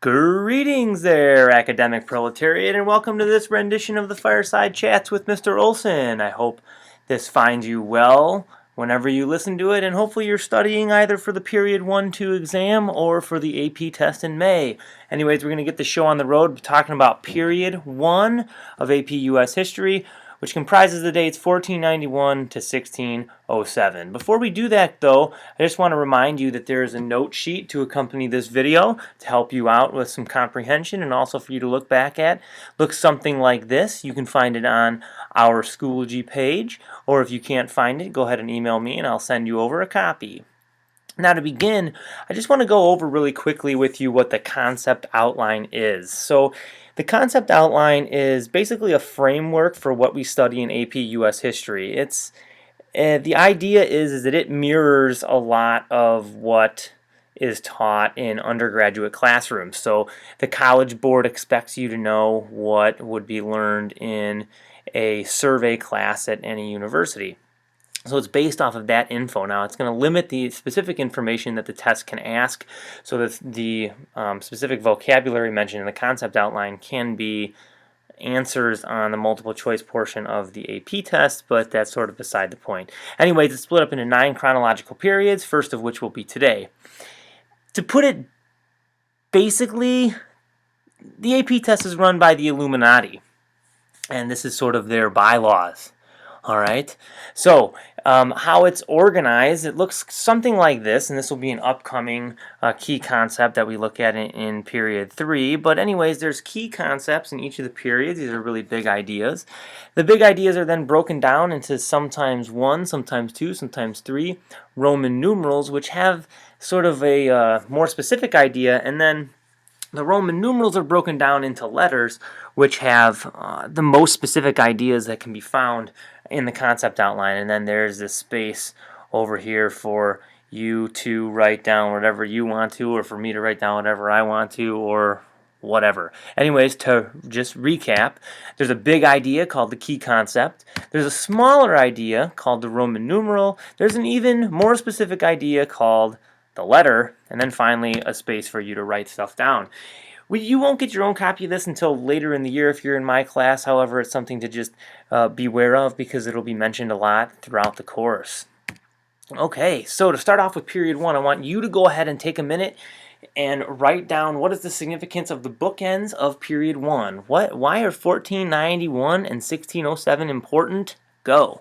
Greetings there, academic proletariat, and welcome to this rendition of the Fireside Chats with Mr. Olson. I hope this finds you well whenever you listen to it, and hopefully you're studying either for the Period 1-2 exam or for the AP test in May. Anyways, we're going to get the show on the road talking about Period 1 of AP US History, which comprises the dates 1491 to 1607. Before we do that, though, I just want to remind you that there is a note sheet to accompany this video to help you out with some comprehension and also for you to look back at. Looks something like this. You can find it on our Schoology page, or if you can't find it, go ahead and email me and I'll send you over a copy. Now to begin, I just want to go over really quickly with you what the concept outline is. So the concept outline is basically a framework for what we study in AP US History. The idea is that it mirrors a lot of what is taught in undergraduate classrooms. So the College Board expects you to know what would be learned in a survey class at any university. So it's based off of that info. Now it's going to limit the specific information that the test can ask, so that the specific vocabulary mentioned in the concept outline can be answers on the multiple choice portion of the AP test, but that's sort of beside the point. Anyways, it's split up into 9 chronological periods, first of which will be today. To put it basically, the AP test is run by the Illuminati, and this is sort of their bylaws. All right, so how it's organized, it looks something like this, and this will be an upcoming key concept that we look at in period 3. But anyways, there's key concepts in each of the periods. These are really big ideas. The big ideas are then broken down into sometimes 1, sometimes 2, sometimes 3 Roman numerals, which have sort of a more specific idea, and then the Roman numerals are broken down into letters, which have the most specific ideas that can be found in the concept outline. And then there's this space over here for you to write down whatever you want to, or for me to write down whatever I want to, or whatever. Anyways, to just recap, there's a big idea called the key concept. There's a smaller idea called the Roman numeral. There's an even more specific idea called the letter, and then finally a space for you to write stuff down. You won't get your own copy of this until later in the year if you're in my class. However, it's something to just beware of because it'll be mentioned a lot throughout the course. Okay, so to start off with period 1, I want you to go ahead and take a minute and write down what is the significance of the bookends of period 1. Why are 1491 and 1607 important? Go.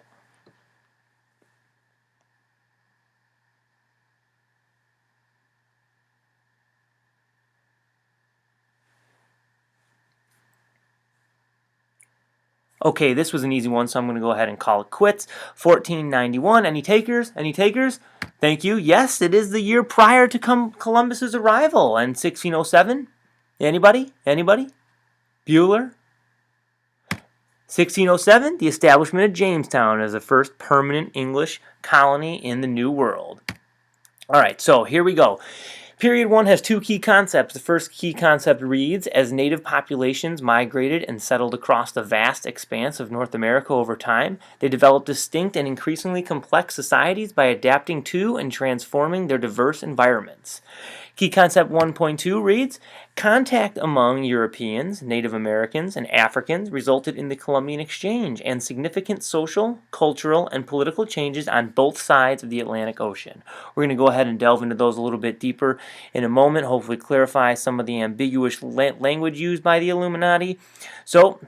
Okay, this was an easy one, so I'm going to go ahead and call it quits. 1491. Any takers? Any takers? Thank you. Yes, it is the year prior to Columbus's arrival. And 1607? Anybody? Anybody? Bueller? 1607, the establishment of Jamestown as the first permanent English colony in the New World. All right, so here we go. Period 1 has 2 key concepts. The first key concept reads, as native populations migrated and settled across the vast expanse of North America over time, they developed distinct and increasingly complex societies by adapting to and transforming their diverse environments. Key concept 1.2 reads, contact among Europeans, Native Americans, and Africans resulted in the Columbian Exchange and significant social, cultural, and political changes on both sides of the Atlantic Ocean. We're going to go ahead and delve into those a little bit deeper in a moment, hopefully clarify some of the ambiguous language used by the Illuminati. So,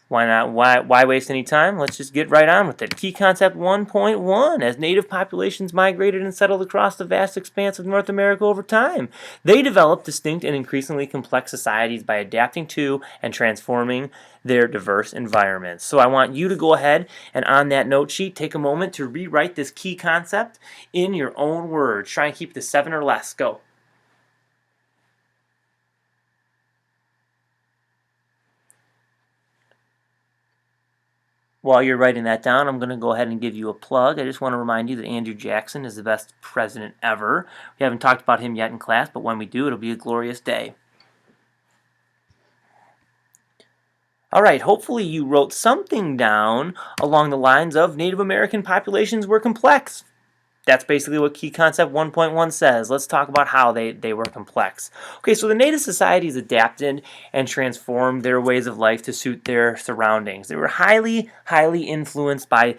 why not? Why waste any time? Let's just get right on with it. Key concept 1.1. As native populations migrated and settled across the vast expanse of North America over time, they developed distinct and increasingly complex societies by adapting to and transforming their diverse environments. So I want you to go ahead and on that note sheet, take a moment to rewrite this key concept in your own words. Try and keep the 7 or less. Go. While you're writing that down, I'm going to go ahead and give you a plug. I just want to remind you that Andrew Jackson is the best president ever. We haven't talked about him yet in class, but when we do, it'll be a glorious day. All right, hopefully you wrote something down along the lines of Native American populations were complex. that's basically what key concept 1.1 says. Let's talk about how they were complex. Okay, so the native societies adapted and transformed their ways of life to suit their surroundings. They were highly influenced by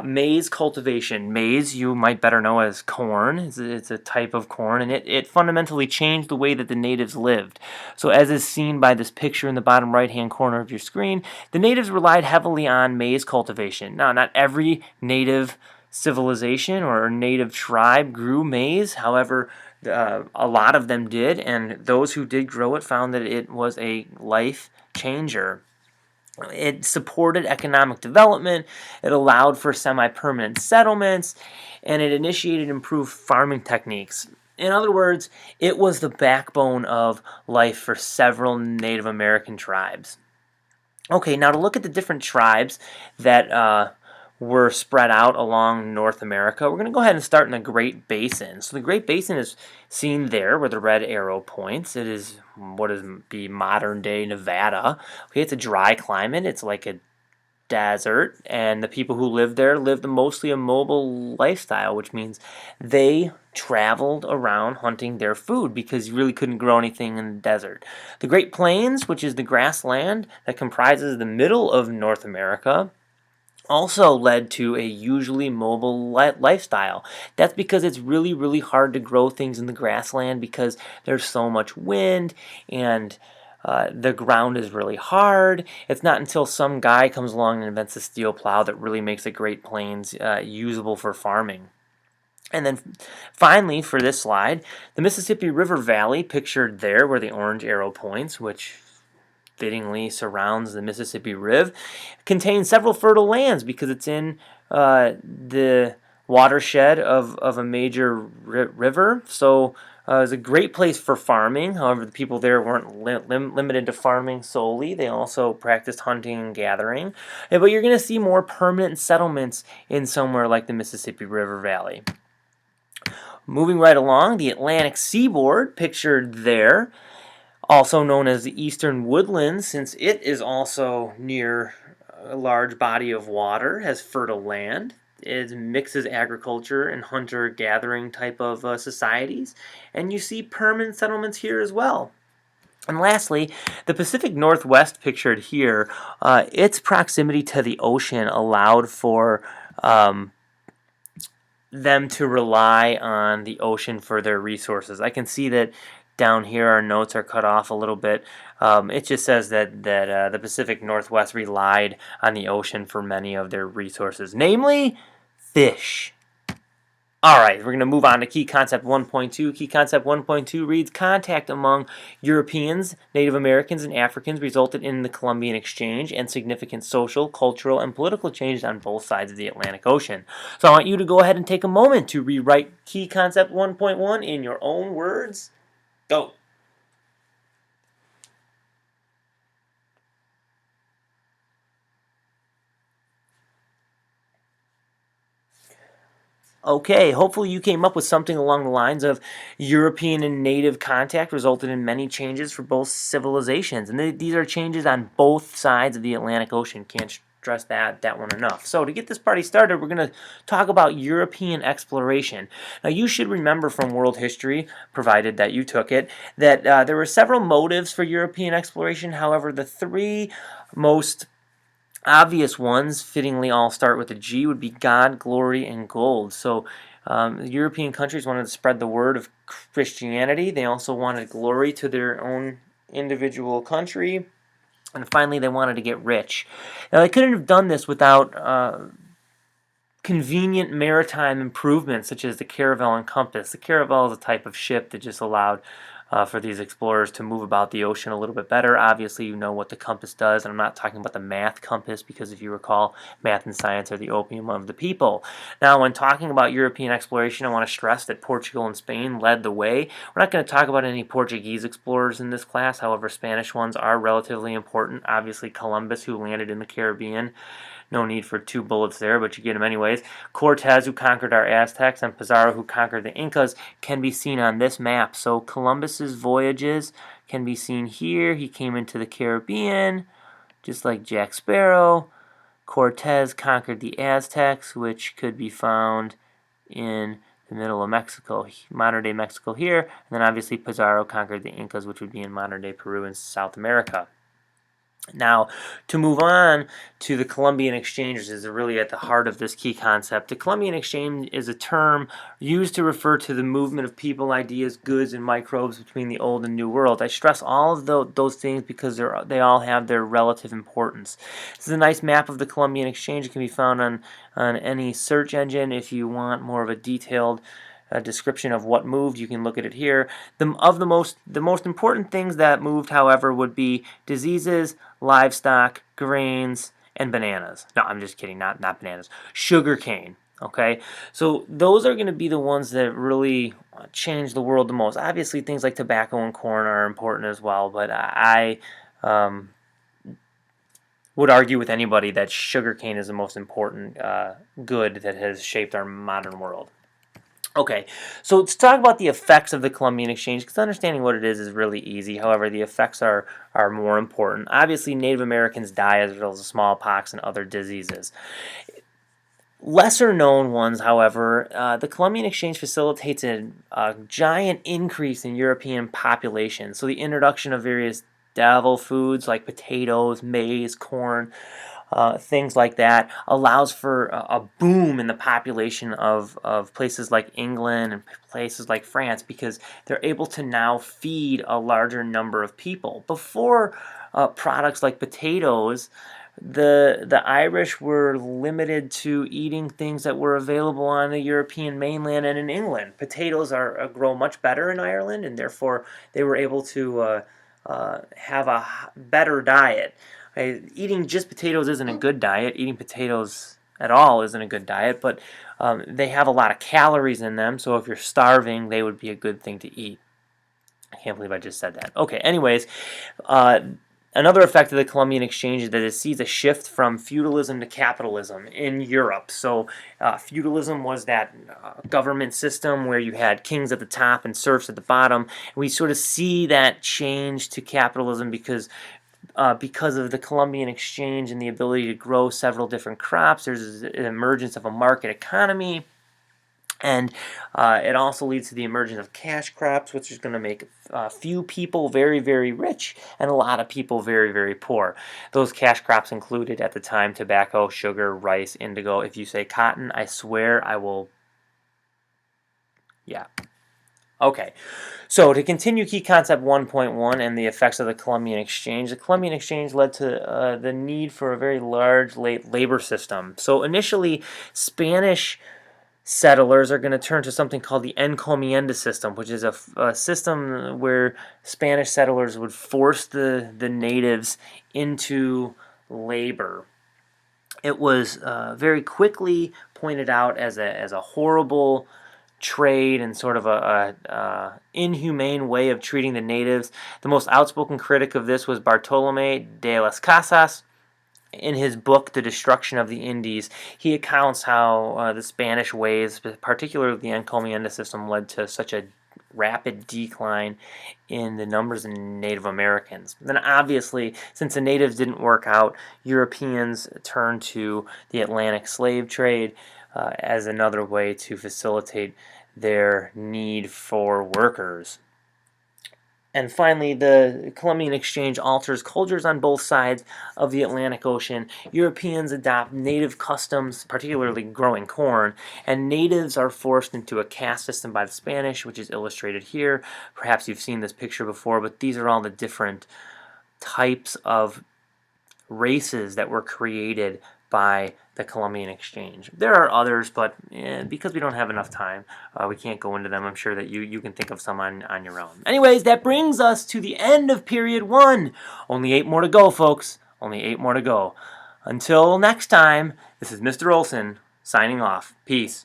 maize cultivation. Maize, you might better know as corn. It's a type of corn, and it fundamentally changed the way that the natives lived. So as is seen by this picture in the bottom right-hand corner of your screen, the natives relied heavily on maize cultivation. Now, not every native civilization or native tribe grew maize. However, a lot of them did, and those who did grow it found that it was a life changer. It supported economic development, it allowed for semi-permanent settlements, and it initiated improved farming techniques. In other words, it was the backbone of life for several Native American tribes. Okay, now to look at the different tribes that were spread out along North America, we're going to go ahead and start in the Great Basin. So the Great Basin is seen there where the red arrow points. It is what is be modern-day Nevada. Okay, it's a dry climate. It's like a desert, and the people who lived there lived mostly a mobile lifestyle, which means they traveled around hunting their food because you really couldn't grow anything in the desert. The Great Plains, which is the grassland that comprises the middle of North America, also led to a usually mobile lifestyle. That's because it's really hard to grow things in the grassland because there's so much wind and the ground is really hard. It's not until some guy comes along and invents a steel plow that really makes the Great Plains usable for farming. And then finally, for this slide, the Mississippi River Valley, pictured there where the orange arrow points, which fittingly surrounds the Mississippi River, contains several fertile lands because it's in the watershed of a major river. So it's a great place for farming. However, the people there weren't limited to farming solely. They also practiced hunting and gathering. But you're going to see more permanent settlements in somewhere like the Mississippi River Valley. Moving right along, the Atlantic seaboard, pictured there, also known as the Eastern Woodlands, since it is also near a large body of water, has fertile land. It mixes agriculture and hunter-gathering type of societies, and you see permanent settlements here as well. And lastly, the Pacific Northwest, pictured here, its proximity to the ocean allowed for them to rely on the ocean for their resources. I can see that down here our notes are cut off a little bit. It just says that the Pacific Northwest relied on the ocean for many of their resources, namely fish. All right, we're going to move on to Key Concept 1.2. Key Concept 1.2 reads, contact among Europeans, Native Americans, and Africans resulted in the Columbian Exchange and significant social, cultural, and political changes on both sides of the Atlantic Ocean. So I want you to go ahead and take a moment to rewrite Key Concept 1.1 in your own words. Go. Okay, hopefully you came up with something along the lines of European and native contact resulted in many changes for both civilizations. And these are changes on both sides of the Atlantic Ocean. Can't stress that one enough. So to get this party started, we're going to talk about European exploration. Now you should remember from world history, provided that you took it, that there were several motives for European exploration. However, the three most obvious ones, fittingly all start with a G, would be God, glory, and gold. So European countries wanted to spread the word of Christianity. They also wanted glory to their own individual country. And finally, they wanted to get rich. Now, they couldn't have done this without convenient maritime improvements, such as the caravel and compass. The caravel is a type of ship that just allowed for these explorers to move about the ocean a little bit better. Obviously, you know what the compass does, and I'm not talking about the math compass because if you recall, math and science are the opium of the people. Now, when talking about European exploration, I want to stress that Portugal and Spain led the way. We're not going to talk about any Portuguese explorers in this class, however, Spanish ones are relatively important. Obviously, Columbus, who landed in the Caribbean. No need for two bullets there, but you get them anyways. Cortez, who conquered our Aztecs, and Pizarro, who conquered the Incas, can be seen on this map. So Columbus's voyages can be seen here. He came into the Caribbean, just like Jack Sparrow. Cortez conquered the Aztecs, which could be found in the middle of Mexico, modern-day Mexico here, and then obviously Pizarro conquered the Incas, which would be in modern-day Peru and South America. Now, to move on to the Columbian exchanges is really at the heart of this key concept. The Columbian exchange is a term used to refer to the movement of people, ideas, goods, and microbes between the old and new world. I stress all of those things because they all have their relative importance. This is a nice map of the Columbian exchange. It can be found on any search engine. If you want more of a detailed description of what moved, you can look at it here. The most important things that moved, however, would be diseases, livestock, grains, and bananas. No, I'm just kidding. Not bananas. Sugar cane. Okay, so those are going to be the ones that really change the world the most. Obviously, things like tobacco and corn are important as well, but I would argue with anybody that sugar cane is the most important good that has shaped our modern world. Okay, so let's talk about the effects of the Columbian exchange, because understanding what it is really easy. However, the effects are more important. Obviously, Native Americans die as a result of smallpox and other diseases. Lesser known ones, however, the Columbian exchange facilitates a giant increase in European population. So the introduction of various devil foods like potatoes, maize, corn, things like that, allows for a boom in the population of places like England and places like France, because they're able to now feed a larger number of people. Before products like potatoes, the Irish were limited to eating things that were available on the European mainland and in England. Potatoes grow much better in Ireland, and therefore they were able to have a better diet. Eating just potatoes isn't a good diet. Eating potatoes at all isn't a good diet, but they have a lot of calories in them, so if you're starving, they would be a good thing to eat. I can't believe I just said that. Okay, anyways, another effect of the Columbian exchange is that it sees a shift from feudalism to capitalism in Europe. So feudalism was that government system where you had kings at the top and serfs at the bottom. We sort of see that change to capitalism because of the Columbian exchange and the ability to grow several different crops. There's an emergence of a market economy, and it also leads to the emergence of cash crops, which is going to make few people very, very rich and a lot of people very, very poor. Those cash crops included at the time tobacco, sugar, rice, indigo. If you say cotton, I swear I will... Yeah. Okay, so to continue key concept 1.1 and the effects of the Columbian exchange, the Columbian exchange led to the need for a very large labor system. So initially, Spanish settlers are going to turn to something called the Encomiendo system, which is a system where Spanish settlers would force the natives into labor. It was very quickly pointed out as a horrible trade and sort of a inhumane way of treating the natives. The most outspoken critic of this was Bartolomé de las Casas. In his book, The Destruction of the Indies, he accounts how the Spanish ways, particularly the Encomienda system, led to such a rapid decline in the numbers of Native Americans. Then obviously, since the natives didn't work out, Europeans turned to the Atlantic slave trade as another way to facilitate their need for workers. And finally, the Columbian exchange alters cultures on both sides of the Atlantic Ocean. Europeans adopt native customs, particularly growing corn, and natives are forced into a caste system by the Spanish, which is illustrated here. Perhaps you've seen this picture before, but these are all the different types of races that were created by the Columbian exchange. There are others, but because we don't have enough time, we can't go into them. I'm sure that you can think of some on your own. Anyways, that brings us to the end of period 1. Only 8 more to go, folks. Only 8 more to go. Until next time, this is Mr. Olson signing off. Peace.